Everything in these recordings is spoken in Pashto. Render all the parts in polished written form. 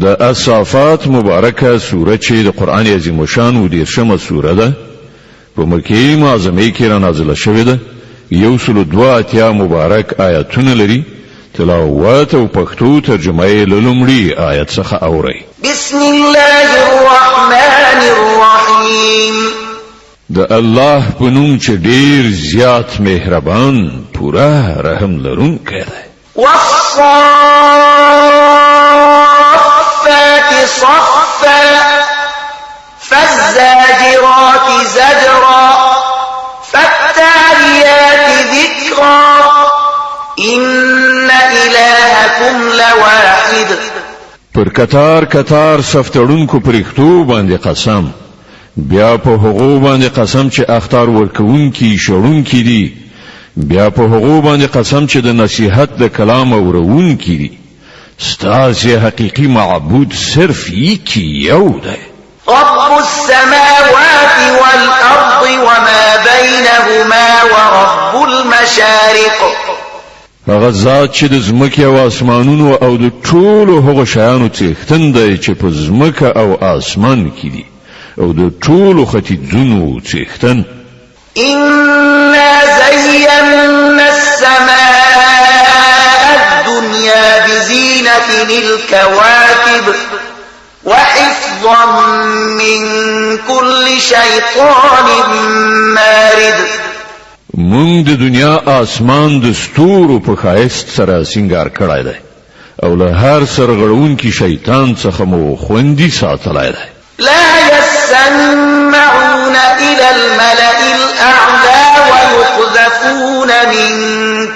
د الصافات مبارکه سوره چې د قران عظیم شان و دیرشمه سوره ده په مکه معظمه کې را نازله شوې ده. 102 مبارک آیاتونه لري. تلاوت او پښتو ترجمه یې لومړی آیت څخه اورئ. بسم الله الرحمن الرحیم. د الله په نوم چې ډیر زیات مهربان پورا رحم لرونکی دی. والصافات صفا فالزاجرات زجرا فالتاليات ذكرا إن إلهكم لواحد. پر کتار کتار صفتړونکو پرښتو باندې قسم، بیا په هغو باندې قسم چې اختار ورکوونکی شړونکی دي، بیا په هغو باندې قسم چې د نصیحت د کلام اورونکی دي. ستاسو حقیقی معبود صرف یو دی. رب السماوات والأرض وما بينهما ورب المشارق. هغه ذات چې د زمکه او اسمانونو او د ټولو هغو شیانو څښتن دی چې په زمکه او اسمان کې دي او د ټولو ختیځونو څښتن. إنا زينا السماء الدنيا بزينة الكواكب وحفظا من كل شيطان مارد. مونږ د دنیا اسمان د ستورو په ښایست سره سینګار کړی دی او له هر سرغړونکي شیطان څخه مو خوندي ساتلی دی. لا يسمعون إلى الملأ الأعلى ويقذفون من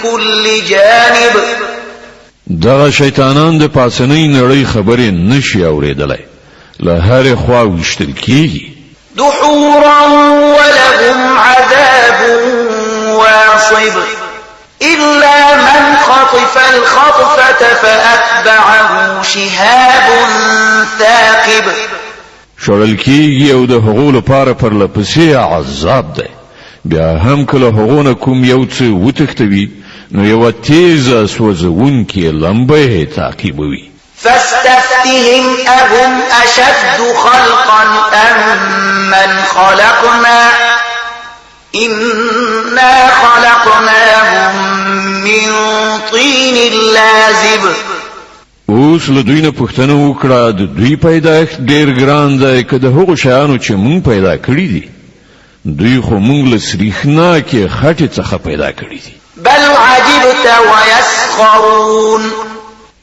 كل جانب. دغه شیطانان د پاسنۍ نړۍ خبرې نشي اورېدلی، له هرې خوا ویشتل کیږي. دحورا ولهم عذاب واصب إلا من خطف الخطفة فأتبعه شهاب ثاقب. شړل کیږي او د هغو لپاره پر لپسې عذاب دی. بیا هم کله هغونه کوم یو څه وتښتوي نو یو تیزه سوځونکې لمبه یې تعقیبوي. فاستفتهم أهم أشد خلقا أم من خلقنا إنا خلقناهم من طين لازب. اوس له دوی نه پوښتنه وکړه د دوی پیدایښت ډیر ګران دی که د هغو شیانو چې مونږ پیدا کړي دي؟ دوی خو مونږ له سریښناکې خټې څخه پیدا کړي دي. بل عجبت ويسخرون.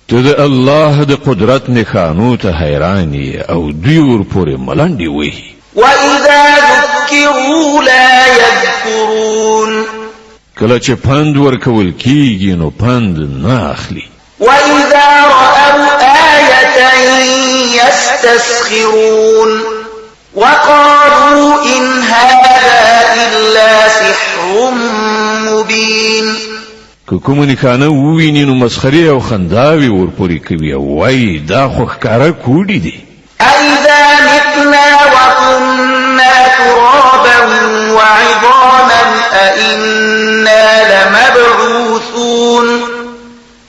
ته د الله د قدرت نښانو ته حیران یې او دوی ورپورې ملنډې وهي. وإذا ذكروا لا يذكرون. کله چې پند ورکول کیږي نو پند نه اخلي. وإذا رأوا آية يستسخرون وقالوا إن هذا إلا سحر مبين. که کومه نښانه وویني نو مسخرې او خنداوې ورپورې کوي او وایي دا خو ښکاره کوډې دي. أإذا متنا وكنا ترابا وعظاما أإنا لمبعوثون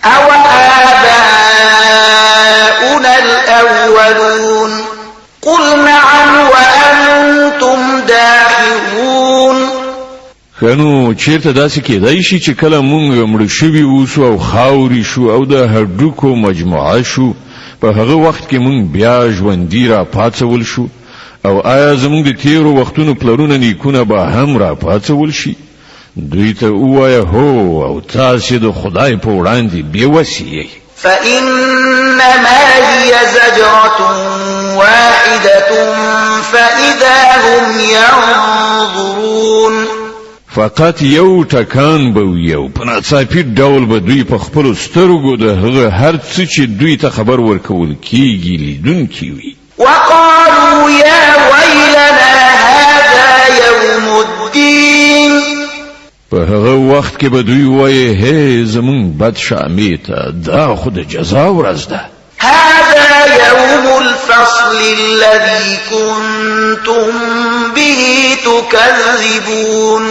أو آباؤنا الأولون قل نعم وأنتم داخرون. خنو چیرته داسې کېدای شي چې کله مونږ مړه شوي اوسو او خاورې شو او د هډوکو مجموعه شو، په هغه وخت کې مونږ بیا ژوندي را پاڅول شو؟ او آیا زمونږ د تیرو وختونو پلرونه نیکونه به هم را پاڅول شي؟ دوی ته ووایه هو او تاسې د خدای په وړاندې بېوسې یئ. فإنما هي زجرة واحدة فإذا هم ينظرون. فقط یو ټکان به وي او په ناڅاپي ډول به دوی په خپلو سترګو د هغه هر څه چې دوی ته خبر ورکول کیږي لیدونکي وي. وقالوا يا ويلنا هذا يوم الدين. په هغه وخت کې به دوی وایي هی زمونږ بد شامې ته دا خو د جزا ورځ ده. هذا يوم الفصل الذي كنتم به تكذبون.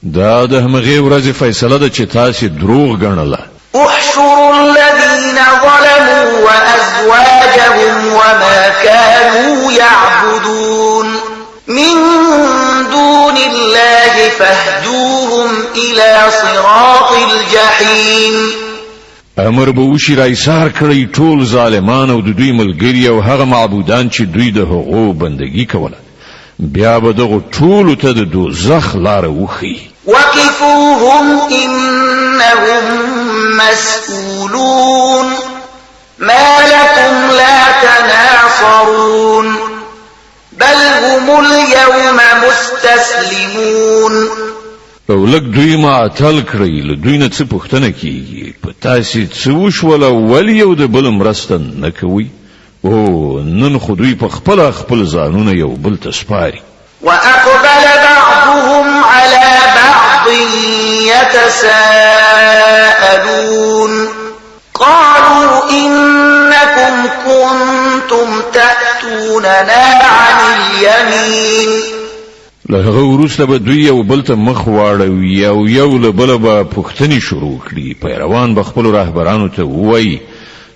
دا د همغې ورځې فیصله ده چې تاسې دروغ ګڼله. احشروا الذين ظلموا وأزواجهم كانوا يعبدون من دون الله فاهدوهم إلى صراط الجحيم امر به وشي را ایثار کړی ټول ظالمان او د دوی ملګري او هغه معبودان چې دوی د هغو بندگی کوله بیا به دغه ټول ته د دوزخ لار وخی وقفوهم إنهم مسئولون ما لكم لا تناصرون بل هم اليوم مستسلمون او لک دوی معطل کړی له دوی نه څه پوښتنه کیږي په تاسې څه وشول ولې یو د بل مرسته نه کوي او نن خو دوی په خپل ځانونه یو بل ته سپاري وأقبل بعضهم على بعض يتساءلون قالوا إنكم كنتم تأتوننا عن اليمين له هغه وروسته به دوی یو بل ته مخ واړوي او یو له بله به پوښتنې شروع کړي پیروان به خپلو راهبرانو ته ووایي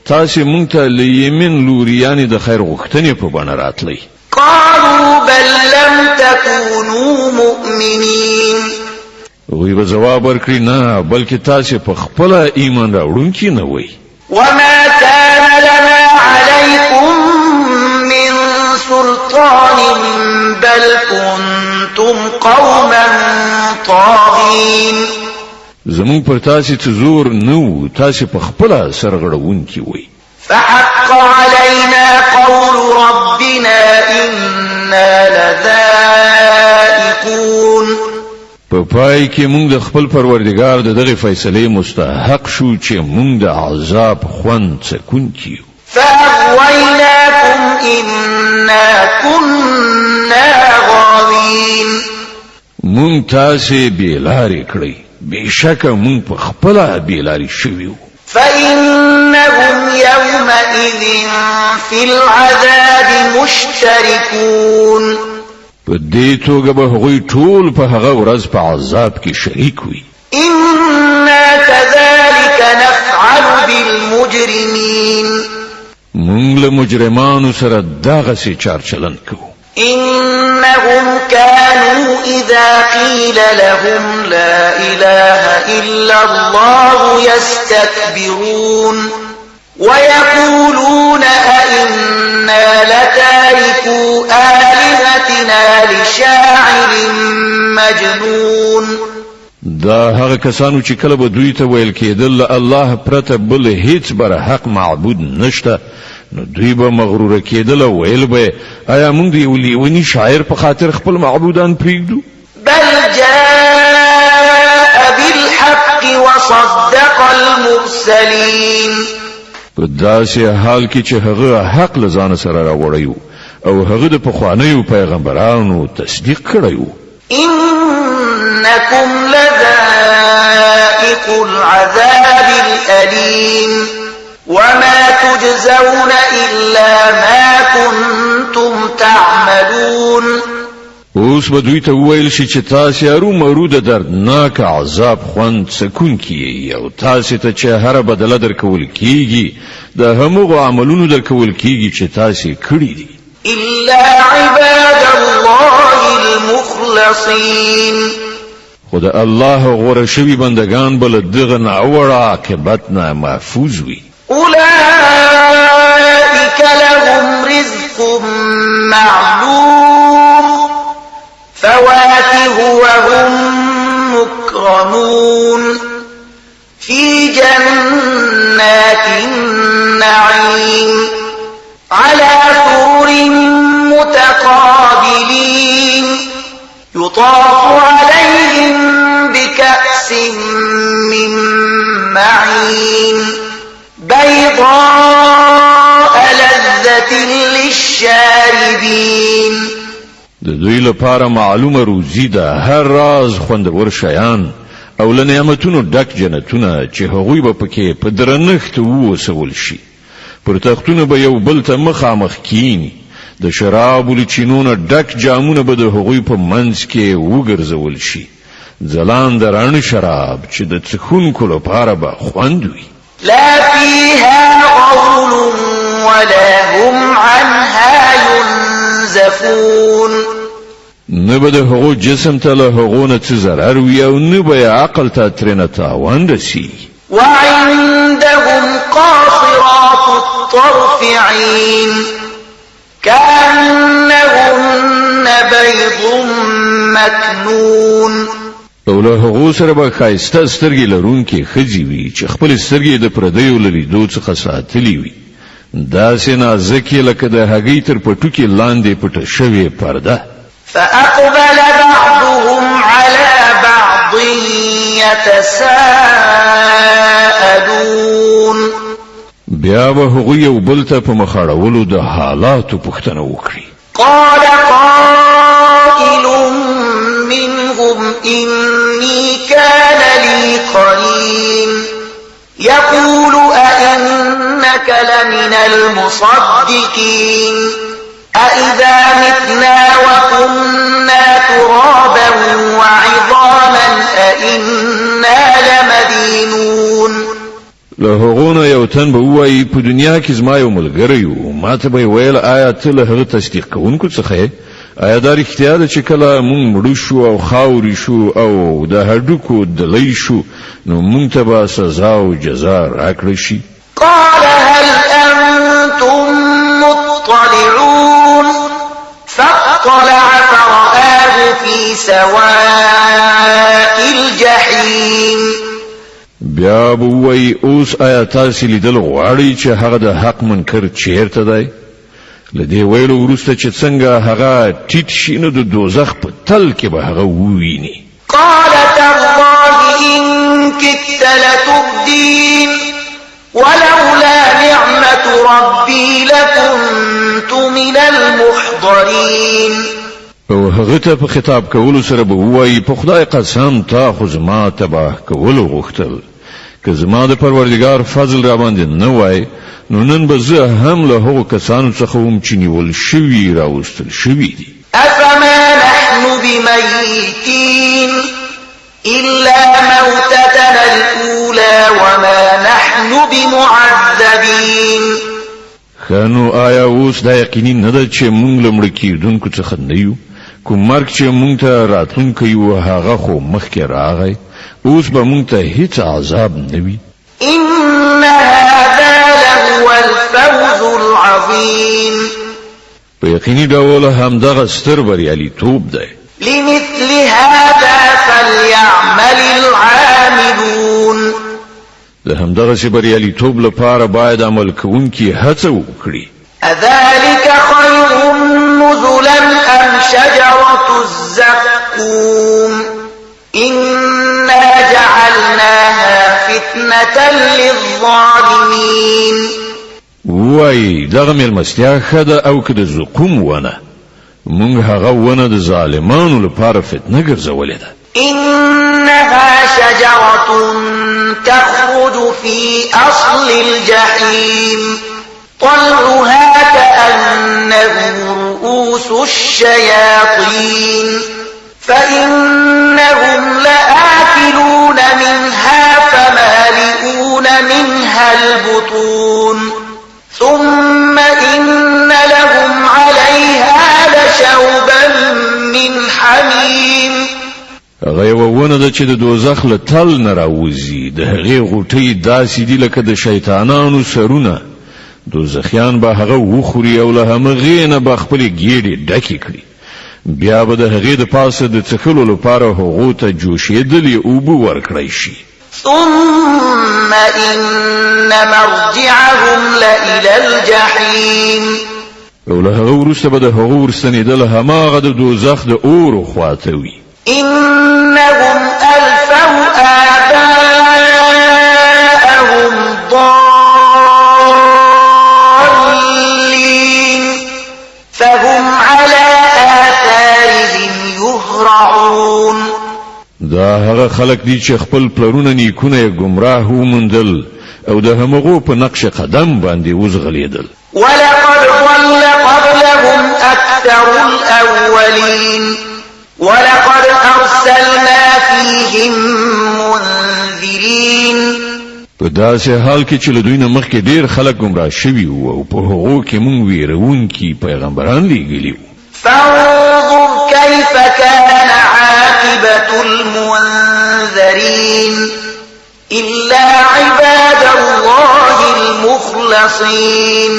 تاسې موږ ته له یمین لوري یعنې د خیر غوښتنې په بڼه راتلی قالوا بل لم تكونوا مؤمنين وی به جواب ورکړي نه بلکې تاسې په خپله ایمان راوړونکي نه وئ وما كان لنا عليكم من سلطان بل كنتم قوما طاغين زمون پر تاسې څه زور نه و تاسې په خپله سرغړونکي وئ فحق علينا قول ربنا إنا لذائقون په پای کې موږ د خپل پروردګار د دغه فیصلې مستحق شو چې موږ د عذاب خوند څکونکي یو فأغويناكم إنا كنا غاوين موږ تاسې بېلارې کړئ بېشکه موږ په خپله بېلارې شوي وو فإنهم يومئذ في العذاب مشتركون په دې توګه به هغوی ټول په هغه ورځ په عذاب کې شریک وي إنا كذلك نفعل بالمجرمين موږ له مجرمانو سره دغسې چارچلن کوو إنهم كانوا إذا قيل لهم لا إله إلا الله يستكبرون ويقولون أئنا لتاركو آلهتنا لشاعر مجنون دا هغه کسانو چې کله به دوی ته ویل کېدل الله پرته بل هیڅ بر حق معبود نشته نو دوی به مغرور کېدل او ویل به آیا موږ د یو لیوني شاعر په خاطر خپل معبودان پرېږدو بل جاء بالحق وصدق المرسلين په داسې حال کې چې هغه حق له ځان سره راوړی او هغه د پخوانیو پیغمبرانو تصدیق کړی إنكم لذائق العذاب الأليم وما تجزون إلا ما كنتم تعملون اوس به دوی ته وویل شي چې تاسې ارومرو د دردناک عذاب خوند څکونکي یئ او تاسې ته چې هره بدله درکول کیږي د همغو عملونو درکول کیږي چې تاسې کړي دي إلا عباد الله المخلصين خو د الله غوره شوي بندگان به له دغه ناوړه عاقبت نه محفوظ وي أولئك لهم رزق معلوم فواكه وهم مكرمون في جنات النعيم على سرر متقابلين يطاف عليهم بكأس من معين بيضاء لذة للشاربين د دوی لپاره معلومه روزي ده هر راز خوندور شیان او له نعمتونو ډک جنتونه چې هغوی به پکې په درنښت ووسول شي پر تختونه به یو بل ته مخامخ کینی د شراب له چینونو ډک جامونه به د هغوی په منځ کې وګرځول شي ځلان درانه شراب چې د څښونکو لپاره به خوند وي لا فيها غول ولا هم عنها يؤفكون نه به د هغو جسم ته له هغو نه څه ضرر وي او نه به عقل ته ترېنه تاوان رسي. وعندهم قاصرات الطرف عين كأنهن بيض مكنون او له هغو سره به ښایسته سترګې لرونکې ښځې وي چې خپلې سترګې د پردیو له لیدو څخه ساتلې وي، داسې نازکې لکه د هګۍ تر پټوکې لاندې پټه شوې پرده. فأقبل بعضهم على بعض يتساءلون بیا به هغوی یو بل ته په مخاړولو د حالاتو پوښتنه وکړي. قال قائل منهم إني كان لي قرين يقول أئنك لمن المصدقين أإذا متنا وكنا ترابا وعظاما أئنا لمدينون. له هغونه یو تن به وایي په دنیا کې زما یو ملګری و، ما ته به ویل آیا ته له هغه تصدیق کوونکو څخه یې؟ آیا دا رښتیا ده چې کله مونږ مړو شو او خاورې شو او د هډوکو دلی شو نو مونږ ته به سزا او جزا راکړی شي؟ قال هل أنتم مطلعون فاطلع فرآه في سواء الجحيم. بیا به وایي اوس آیا تاسې لیدل غواړئ چې هغه د حق منکر چیرته دی؟ له دې ویلو وروسته چې څنګه هغه ټیټ شي نو د دوزخ په تل کې به هغه وویني. قال تالله إن كدت لتبدين ولولا نعمة ربي لكنت من المحضرين. او هغه ته په خطاب کولو سره به وایي په خدای قسم تا خو زما تباه کولو غوښتل، که زما د پروردګار فضل را باندې نه وای نو نن به زه هم له هغو کسانو څخه وم چې نیول شوي راوستل شوي دي. أفما نحن بميتين إلا موتتنا الأولى وما نحن بمعذبين. خانو آیا اوس دا یقیني نه ده چې مونږ له مړه کېدونکو څخه نه یو؟ کوم مرګ چې مونږ ته راتلونکی و هغه خو مخکې راغی، اوس به مونږ ته هیڅ عذاب نه وي. إن هذا لهو الفوز العظيم. په یقیني ډول همدغه ستر بریالیتوب دی. لمثل هذا فليعمل العاملون. د همدغه بریالیتوب لپاره باید عمل کوونکي هڅه وکړي. أذلك خير نزلا أم شجرة الزقوم إنا جعلناها فتنة للظالمين. وای دغه مېلمستیا ښه ده او که د زقوم ونه، مونږ هغه ونه د ظالمانو لپاره فتنه ګرځولې ده. إنها شجرة تخرج في أصل الجحيم طلعها كأنه رؤوس الشياطين فإنهم لآكلون منها فمالئون منها البطون ثم إن لهم عليها لشوبا من حميم. هغه یوه ونه ده چې د دوزخ له تل نه راوځي، د هغې غوټۍ داسې دي لکه د شیطانانو سرونه. دوزخیان به هغه وخوري او له همغې نه به خپلې ګېډې ډکې کړي، بیا به د هغې د پاسه د څښلو لپاره هغو ته جوشېدلې اوبه ورکړی شي. ثم إن مرجعهم لإلى الجحيم. او له هغه وروسته به د هغو ورستنېدل هماغه د دوزخ د اور خواته وي. إنهم ألفوا آباءهم ضالين فهم على آثارهم يهرعون. دا هغه خلق دي چې خپل پلرونه نیکونه گمراه ومندل او د همغو په نقش قدم باندې وزغلیدل. ولقد ضل قبلهم أكثر الأولين ولقد أرسلنا فيهم منذرين. په داسې حال کې چې له دوی نه مخکې ډېر خلک گمراه شوي وو او په هغو کې مونږ ویرونکي پیغمبران لېږلي وو. فانظر كيف كان عاقبة المنذرين إلا عباد الله المخلصين.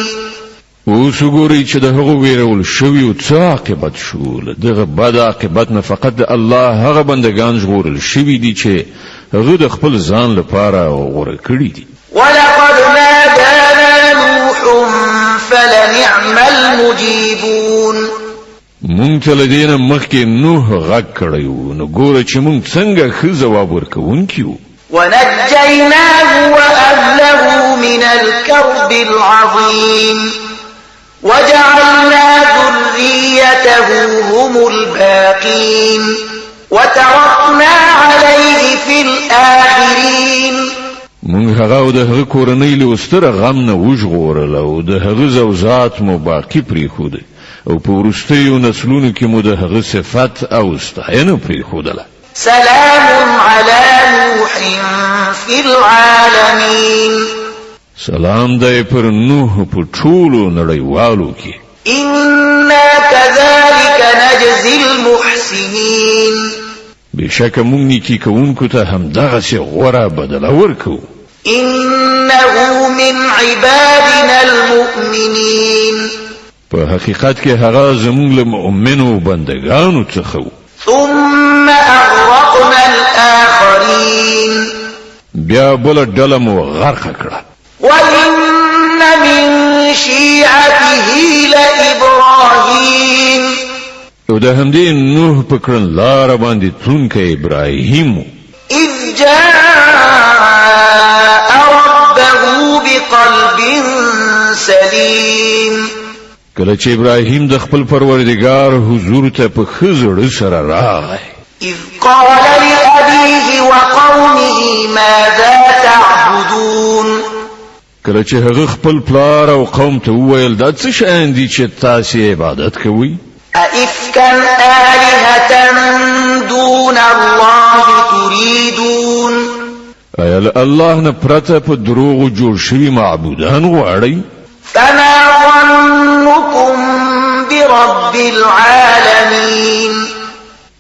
اوس وګورئ چې د هغو ویرول شویو څه عاقبت شو. له دغه بد عاقبت نه فقط د الله هغه بندگان ژغورل شوي دي چې هغه د خپل ځان لپاره غوره کړي دي. ولقد نادانا نوح فلنعم المجيبون. مونږ ته له دې نه مخکې نوح غږ کړی و، نو ګوره چې مونږ څنګه ښه ځواب ورکوونکي وو. ونجيناه وأهله من الكرب العظيم وجعلنا ذريته هم الباقين وتركنا عليه في الآخرين. مونږ هغه او د هغه کورنۍ له ستره غم نه وژغورل او د هغه زوجات مو باقی پرېښوده او په وروستیو نسلونو کې مو د هغه صفت او ستاینه پرېښودله. سلام على نوح في العالمين. سلام دی پر نوح په ټولو نړیوالو کې. إنا كذلك نجزي المحسنين. بشک مونږ نیکی کوونکو ته همدغسې غوره بدله ورکوو. إنه من عبادنا المؤمنين. په حقیقت کې هغه زموږ له مؤمنو بندگانو څخه و. ثم أغرقنا الآخرين. بیا بل ډله مو غرق کړه. وإن من شيعته لإبراهيم. او د همدې نوح په کړنلاره باندې تلونکی ابراهیم إذ جاء ربه بقلب سليم. کله چې ابراهیم د خپل پروردګار حضور ته په ښه زړه سره راغی. إذ قال لأبيه وقومه ماذا تعبدون. کله چې هغه خپل پلار او قوم ته وویل دا څه شیان دي چې تاسې عبادت کوئ؟ أئفكا آلهة دون الله تريدون. آیا له الله نه پرته په دروغو جوړ شوي معبودان غواړئ؟ فما ظنكم برب العالمين.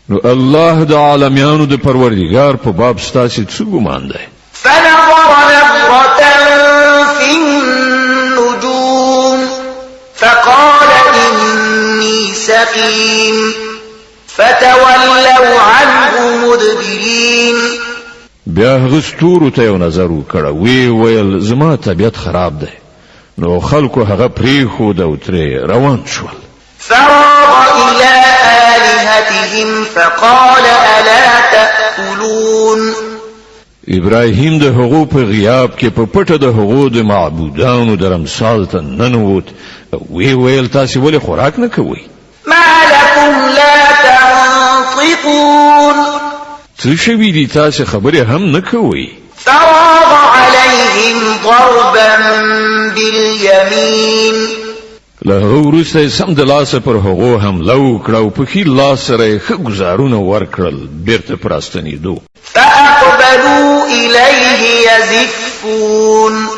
نو الله د عالمیانو د پروردګار په باب ستاسې څه ګمان دی؟ فنظر نظرة في النجوم فقال إني سقيم فتولوا عنه مدبرين. بیا هغه ستورو ته یو نظر وکړه، ویل زما طبیعت خراب دی. نو خلکو هغه پرېښود او ترې روان شول. فراغ إلى آلهتهم فقال ألا تأكلون. ابراهیم د هغو په غیاب کې په پټه د هغو د معبودانو درمسال ته ننوت. ویل تاسې ولې خوراک نه کوئ؟ ما لكم لا تنطقون. څه شوي دي تاسې خبرې هم نه کوئ؟ فراغ عليهم ضربا باليمين. له هغه وروسته سم د لاسه پر هغو حمله وکړه او په ښي لاس سره یې ښه ګزارونه ورکړل بیرته په راستنېدو. فأقبلوا إليه يزفون.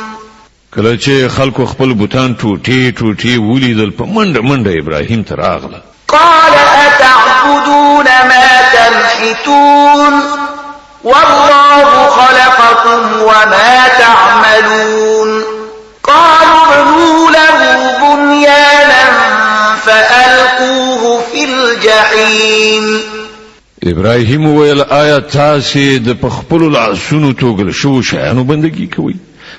کله چې خلکو خپل بوتان ټوټې ټوټې ولیدل په منډه منډه ابراهیم ته راغله. قال أتعبدون ما تنحتون والله خلقكم وما تعملون. قالوا ابنوا له بنيانا فألقوه في الجحيم. ابراهیم ویل آیا تاسې د پخپلو لاسونو توګل شو شیانو بندگی کوئ؟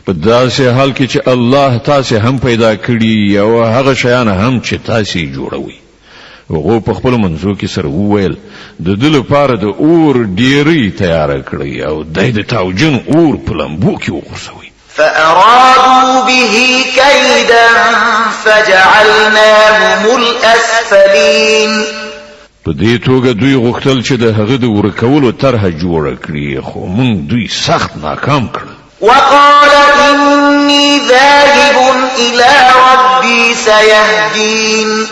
په داسې حال کې چې الله تاسې هم پیدا کړي او هغه شیان هم چې تاسې جوړوي. هغه په خپل منځو کې سره وویل د دې لپاره د اور ډیری تیار کړی او د تاوجن اور په لمبو کې وغورځوي. فأرادوا به كيدا فجعلناهم الأسفلين. په دې توګه دوی غوښتل چې د هغه د ورکولو طرحه جوړه کړي خو موږ دوی سخت ناکام کړل. وقال إني ذاهب إلى ربي سيهدين.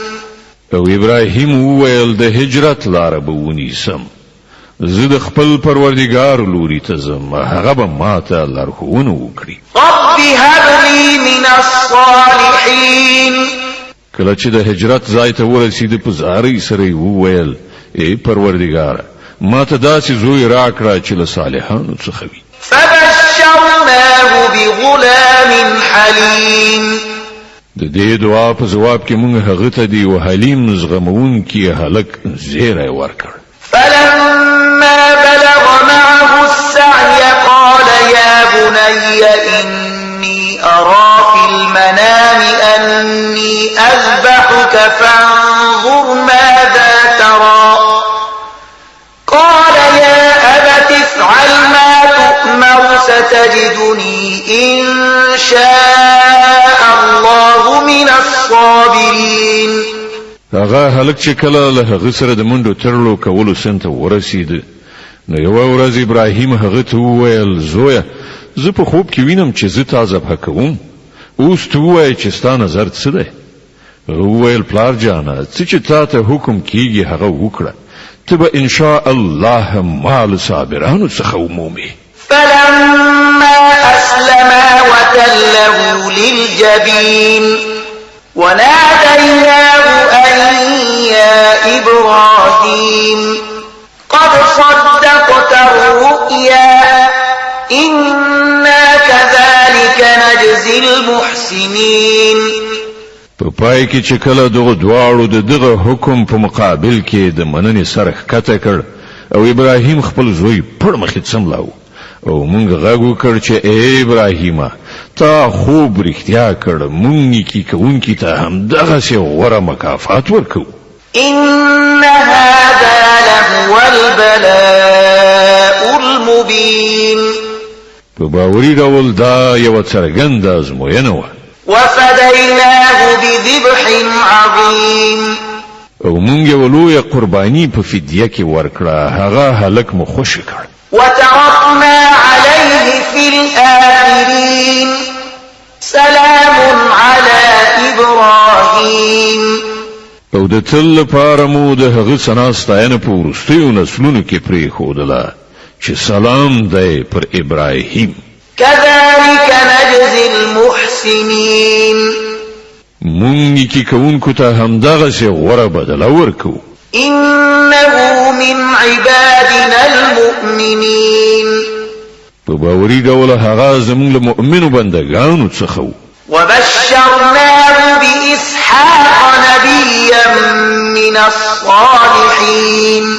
او ابراهیم وویل د هجرت لاره به ونیسم، زه د خپل پروردګار لوري ته ځم، هغه به ماته لارښوونه وکړي. رب هب لي من الصالحين. کله چې د هجرت ځای ته ورسید په زارۍ سره وویل ای پروردګار ما ته داسې زوی راکړه چې له صالحانو څخه وي فبشرناه بغلام حليم د دې دعا په جواب کې موږ هغه ته دی او حلیم زغمونکي هلک زیری ورکړ فلما بلغ معه السعي قال يا بني إني أرى في المنام أني أذبحك فانظر ماذا ترى قال يا أبت افعل ما تؤمر ستجدني إن شاء الله من الصابرين هغه هلک چې کله له هغه سره د منډو ترلو کولو سنته ورسید نو یو ورځ ابراهیم هغه ته وویل زویا زه په خوب کې وینم چې زه تا ذبح کوم اوس ته وایې چې ستا نظر څه دی وویل پلار جانه څه چې تا ته حکم کیږي هغه وکړه ته به ان شاء الله مال صابرانو څخه ومومې فلما أسلما وتله للجبين وناديناه أن يا إبراهيم قد صدقت الرؤيا إنا كذلك نجزي المحسنين په پای کې چې کله دغه دواړو دغه حکم په مقابل کې د مننې سره ښکته کړ او ابراهیم خپل زوی پړ مخې څملاو او مونږ غږ وکړ چې ای ابراهیم تا خوب رښتیا کړ مونږ کی کوونکی ته هم دغه څه غوره مکافات ورکو إن هذا لهو البلاء المبين په باوري ډول دا یو څرګند ازموینه وه وفديناه بذبح عظيم او مونږ یو لوی قرباني په فدیه کې ورکړه هغه هلک مو خوشی کړ وتركنا عليه في الآخرين سلام على إبراهيم او د تل لپاره مو د هغه ثنا ستاینه په وروستیو نسلونو کې پرېښودله چې سلام دی پر ابراهیم كذلك نجزي المحسنين مونږ کی کوونکو ته هم دغه څه غوره بدله ورکو إنه من عبادنا المؤمنين په باوري ډول هغه زموږ له مؤمنو بندگانو څخه وبشرناه بإسحاق نبيا من الصالحين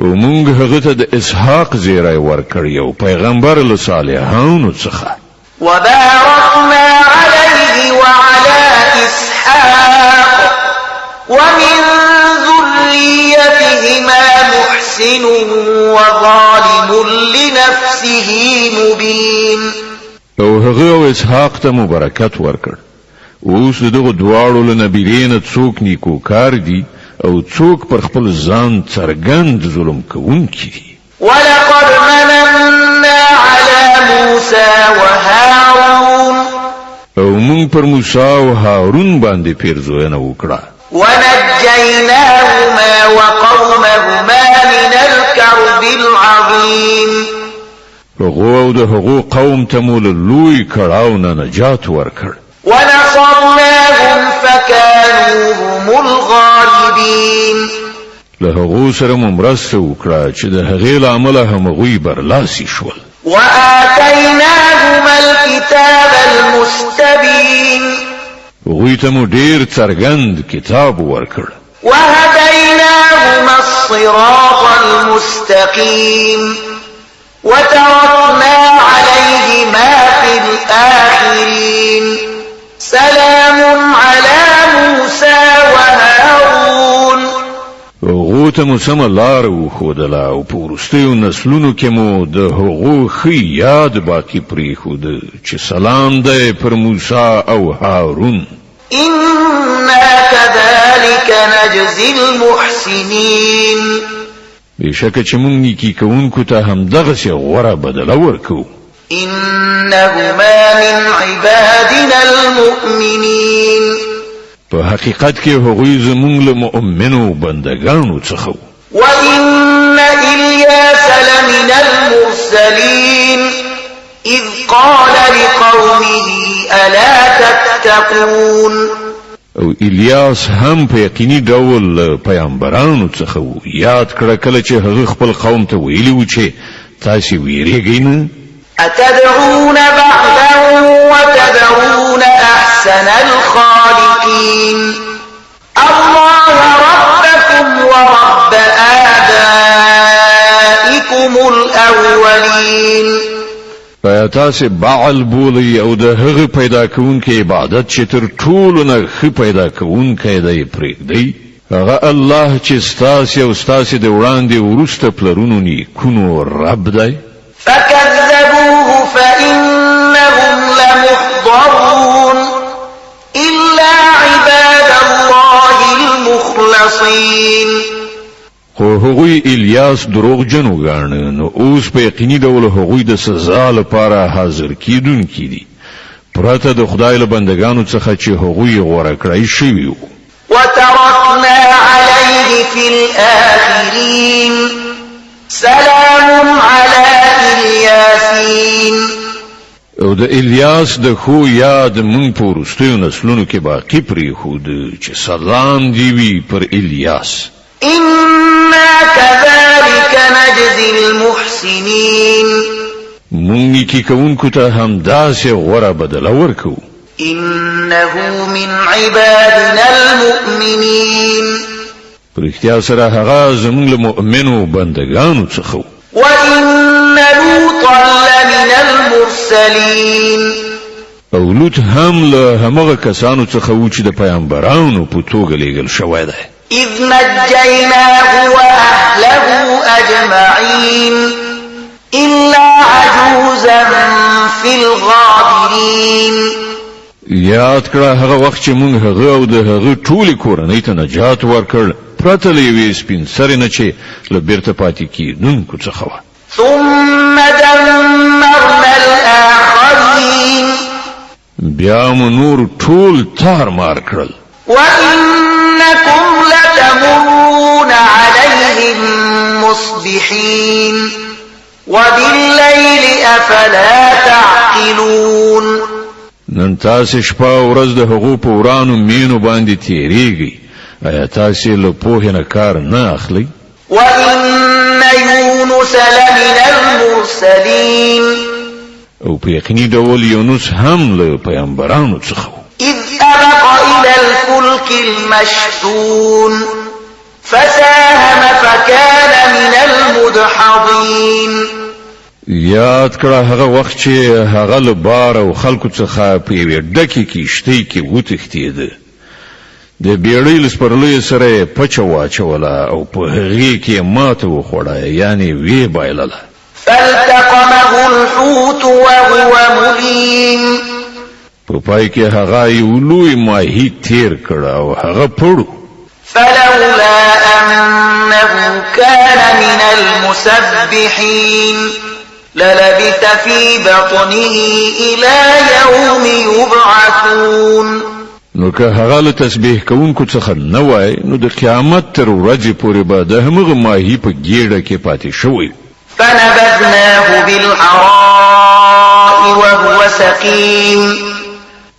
او مونږ هغه ته د اسحاق زیری ورکړ یو پیغمبر له صالحانو څخه وباركنا عليه وعلى إسحاق ومن ذريتهما محسن وظالم لنفسه مبين او هغه او اسحاق ته مبارکت ورکړ اوس دغه دواړو له نبیرین څوک نیکو کار دي او څوک پر خپل ځان څرګند ظلم کوونکی دي ولقد مننا على موسى وهارون او مونږ پر موسی او هارون باندې پیرزوینه وکړه ونجيناهما وقومهما من الكرب العظيم هغه او د هغو قوم ته مو له لوی کړاو نه نجات ورکړ ونصرناهم فكانوا هم الغالبين له هغو سره مو مرسته وکړه چې د هغې له امله هغوی برلاسي شول وآتيناهما الكتاب المستبين هغوی ته مو ډېر څرګند کتاب ورکړ وهديناهما الصراط المستقيم وتركنا عليهما في الآخرين سلام على موسى وهارون هغو ته مو سمه لاره وښودله او په وروستیو نسلونو کې مو د هغو ښه یاد باقي پرېښوده چې سلام دی پر موسی او هارون إنا كذلك نجزي المحسنين بشکه چې مونږ نیکی کوونکو ته هم دغسې غوره بدله ورکو إنهما من عبادنا المؤمنين په حقیقت کې هغوی زمونږ له مؤمنو بندگانو څخه وإن إلياس لمن المرسلين إذ قال لقومه ألا تتقون او الیاس هم په یقیني ډول پیغمبرانو څخه و. یاد کړه کله چې هغه خپل قوم ته ویلي و چې تاسو ویریږئ نه أتدعون بعدا وتذرون أحسن الخالقين الله ربكم ورب آبائكم الأولين. پیا تاسو بعل بولی او د هغه پیدا کونکي عبادت چې تر ټولو نه ښه پیدا کونکي دی پرېږدئ هغه الله چې ستاسو او ستاسو د وړاندې وروسته پلرونو نیکونو رب دی. فكذبوه فإنهم لمحضرون إلا عباد الله المخلصين. خو هغوی الیاس دروغجن وګاڼه نو اوس په یقیني ډول هغوی د سزا لپاره حاضر کیدونکي دي پرته د خدای له بندگانو څخه چې هغوی غوړه کړی شوي وو. وتركنا عليه في الآخرين سلام على الياسين. او د الیاس د خو یاد مونږ په وروستیو نسلونو کې باقی پرېښود چې سلام دی وي پر الیاس. إنا كذلك نجزي المحسنين. مونږ نیکی کوونکو ته همداسې غوره بدله ورکو. إنه من عبادنا المؤمنين. پرختیا سره هغه زموږ له مؤمنو بندگانو څخه و. وإن لوطا لمن المرسلين. او لوط هم له همغه کسانو څخه و چې د پیغمبرانو په توګه لیږل شوی دی. إذ نجيناه وأهله أجمعين إلا عجوزا في الغابرين. یاد کړه هغه وخت چې موږ هغه او د هغه ټولې کورنۍ ته نجات ورکړ پرته له یوې سپین سرې نه چې له بیرته پاتې کېدونکو څخه وه. ثم دمرنا الآخرين. بیا مو نور ټول تار مار کړل. وإنكم لتمرون عليهم مصبحين وبالليل أفلا تعقلون. نن تاسو شپه ورځ د هغو په ورانو مینو باندې تیریږي آیا تاسو له پوهې نه کار نه اخلئ؟ وإن يونس لمن المرسلين. او په یقیني ډول یونس هم له پیغمبرانو څخه و. إذ أبق إلى الفلك المشحون فساهم فكان من المدحضين. یاد کړه هغه وخت چې هغه له بار او خلکو څخه په یوې ډکې کښتۍ کې وتښتېده د بیړۍ له سپرلیو سره یې پچه واچوله او په هغې کې یې ماته وخوړه یعنې ویې بایلله. فالتقمه الحوت وهو مليم. په پای کې هغه یو لوی ماهي تیر کړ او هغه پړو. فلولا أنه كان من المسبحين للبث في بطنه إلى يوم يبعثون. نو که هغه له تسبیح کوونکو څخه نه وای نو د قیامت تر ورځې پورې به د همغه ماهي په ګیډه کې پاتې شوی. فنبذناه بالعراء وهو سقيم.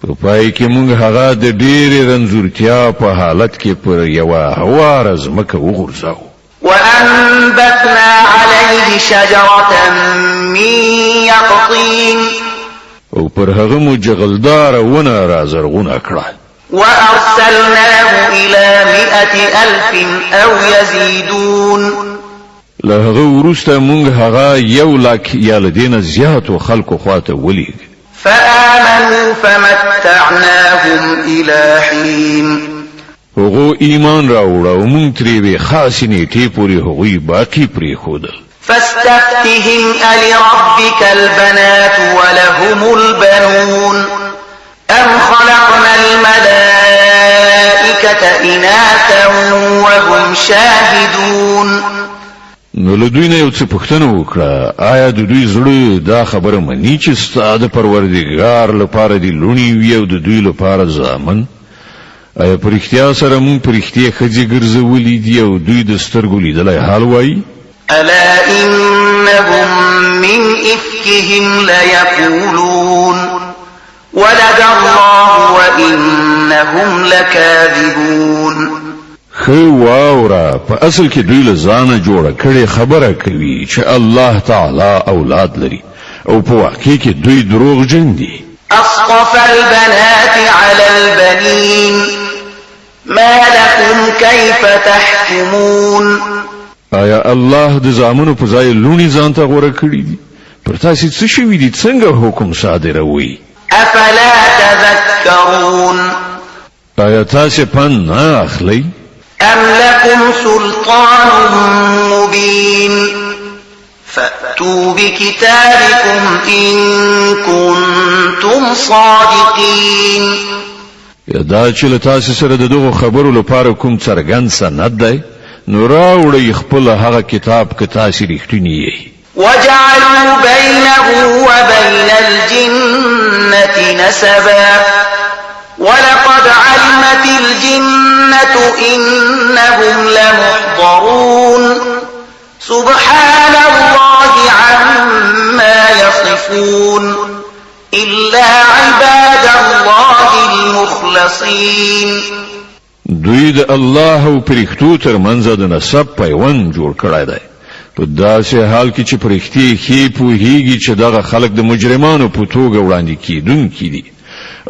په پای کې موږ هغه د ډېرې رنځورتیا په حالت کې پر یوه هواره ځمکه وغورځاوو. وأنبتنا عليه شجرة من يقطين. او پر هغه مو جغلدار ونه رازرغونه کړه. وأرسلناه إلى 100,000 أو يزيدون. له هغه وروسته موږ هغه 100,000 یا له دې نه زیاتو خلکو خواته ولېږه. فآمنوا فمتعناهم إلى حين. هغو ایمان راوړ او موږ ترې وې خاصې نیټې پورې هغوی باقي پرېښودل. فاستفتهم ألربك البنات ولهم البنون أم خلقنا الملائكة إناثا وهم شاهدون. نو له دوی نه یو څه پوښتنه وکړه آیا د دوی زړه دا خبره مني چې ستا د پروردګار لپاره دی لونی وي او د دوی لپاره زامن؟ آیا په رښتیا سره موږ په رښتیا ښځې ګرځولي دي او دوی د سترګو لیدلی حال وایي؟ ألا إنهم من إفكهم ليقولون ولد الله وإن إنهم لكاذبون خو واورا په اصل کې دوی له ځانه جوړه کړي خبره کوي چې الله تعالی اولاد لري او په واقع کې دوی دروغجن دي. أصطفى البنات على البنين ما لكم كيف تحكمون آیا الله د زامنو په ځای لونی ځان ته غوړه کړی دي؟ پر تاسو څه شوي دي؟ څنګه حکم صادروي؟ أفلا تذكرون آیا تاسو پند نه اخلئ؟ أم لكم سلطان مبين فأتوا بكتابكم إن كنتم صادقين. یا دا چې له تاسو سره د دغو خبرو لپاره کوم څرګند سند دی نو راوړئ خپل هغه کتاب که تاسو رښتینی یې. وجعلوا بينه وبين الجنة نسبا ولقد علمت الجنة إنهم لمحضرون سبحان الله عما يصفون إلا عباد الله المخلصين. دوی د الله او پرښتو ترمنځ د نسب پیوند جوړ کړی دی په داسې حال کې چې پرښتې ښې پوهیږي چې دغه خلک د مجرمانو په توګه وړاندې کیدونکي دي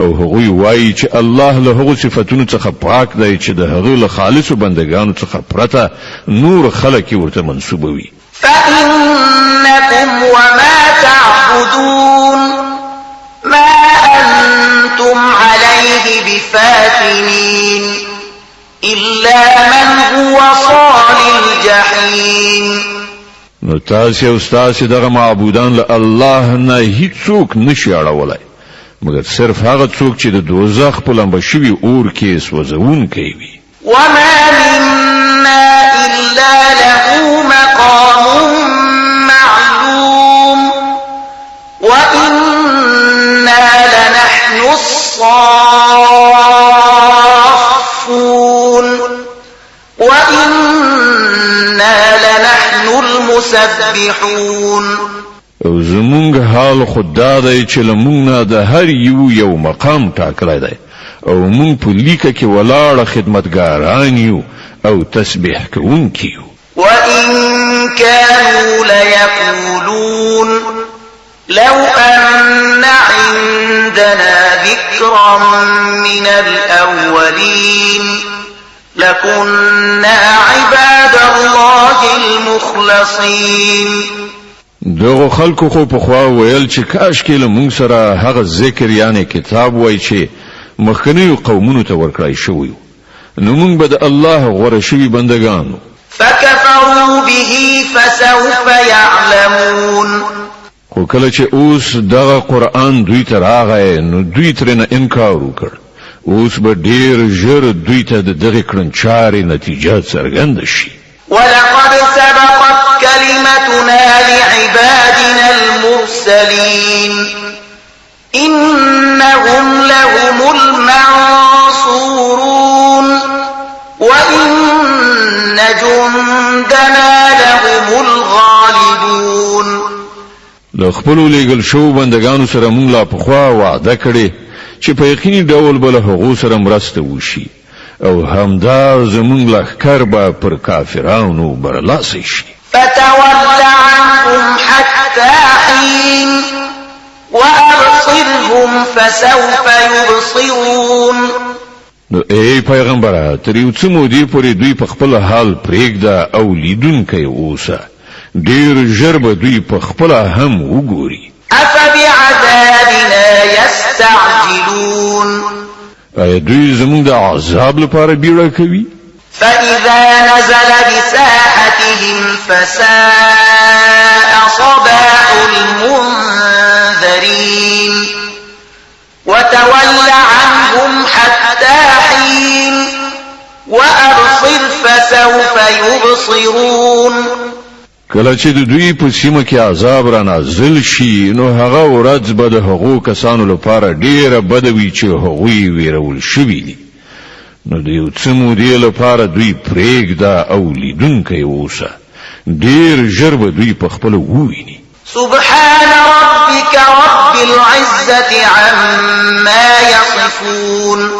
او هغوی وایي چې الله له هغو صفتونو څخه پاک دی چې د هغه له خالصو بندګانو څخه پرته نور خلک ورته منسوبوي. فإنكم وما تعبدون ما أنتم عليه بفاتنين إلا من هو صال الجحيم. نو تاسو او تاسو دغه معبودان له الله نه هیڅوک نشي اړولای مګر صرف هغه څوک چې د دوزخ په لمبه شوي اور کې سوځون کوي. وما منا إلا له مقام معلوم وإنا لنحن الصافون وإنا لنحن المسبحون. او زمونږ حال خدا دی چې لمونږ نه د هر یو مقام ټاکلی دی او مونږ په لیکه کې ولاړه خدمتګاران یو او تسبیح کوونکي یو. وإن كانوا ليقولون لو أن عندنا ذكرا من الأولين لكنا عباد الله المخلصين. دغه خلکو خو په خوا ویل چې کاش کې له مونږ سره هغه ذکر یعنی کتاب وای چې مخکنیو قومونو ته ورکړای شوی نو مونږ به د الله غوړه شوی بندگانو. فكفروا به فسوف يعلمون. خو کله چې اوس دغه قرآن دوی ته راغی نو دوی ترنه انکار وکړ. اوس به ډیر ژر دوی ته دغه کړنچاري نتیجه څرګنده شي. ولقد سبقت كلمتنا لعبادنا المرسلين إنهم لهم المنصورون وإن جندنا لهم الغالبون. لخپلو لېږل شو بندگانو سره مونږ لا پخوا وعده کړې چې په یقیني ډول به له هغو سره مرسته وشي او همدا زمونږ لښکر به پر کافرانو برلاسی شي. فتول عنهم حتى حين وأبصرهم فسوف يبصرون. نو ای پیغمبره تر یو څه مودې پورې دوی په خپل حال پرېږده او لیدونکی اوسه ډېر ژر به دوی په خپله هم وګوري. أفبعذابنا يستعجلون. آیا دوی زمونږ د عذاب لپاره بیړه کوي؟ فإذا نزل بساحتهم فساء صباح المنذرين وتول عنهم حتى حين وأبصر فسوف يبصرون. کله چې د دوی په سیمه کې عذاب را نازل شي نو هغه ورځ به د هغو کسانو لپاره ډیره بده وي چې هغوی ویرول شوي دي نو د یو څه مودې لپاره دوی پرېږده او لیدونکی اوسه ډیر ژر به دوی په خپله وویني. سبحان ربك رب العزة عما يصفون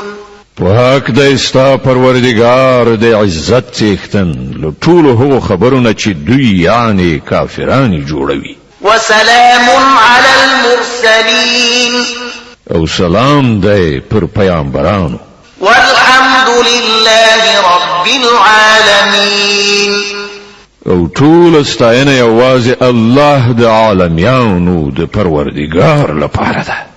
پاک د استا پروردگار د عزت څښتن له ټولو هغو خبرونه چې دوی یعنی کافرانی جوړوي. وسلام على المرسلين او سلام دی پر پیامبرانو. والحمد لله رب العالمين او ټول ستاینه یوازې الله د عالمیانو د پروردگار لپاره ده.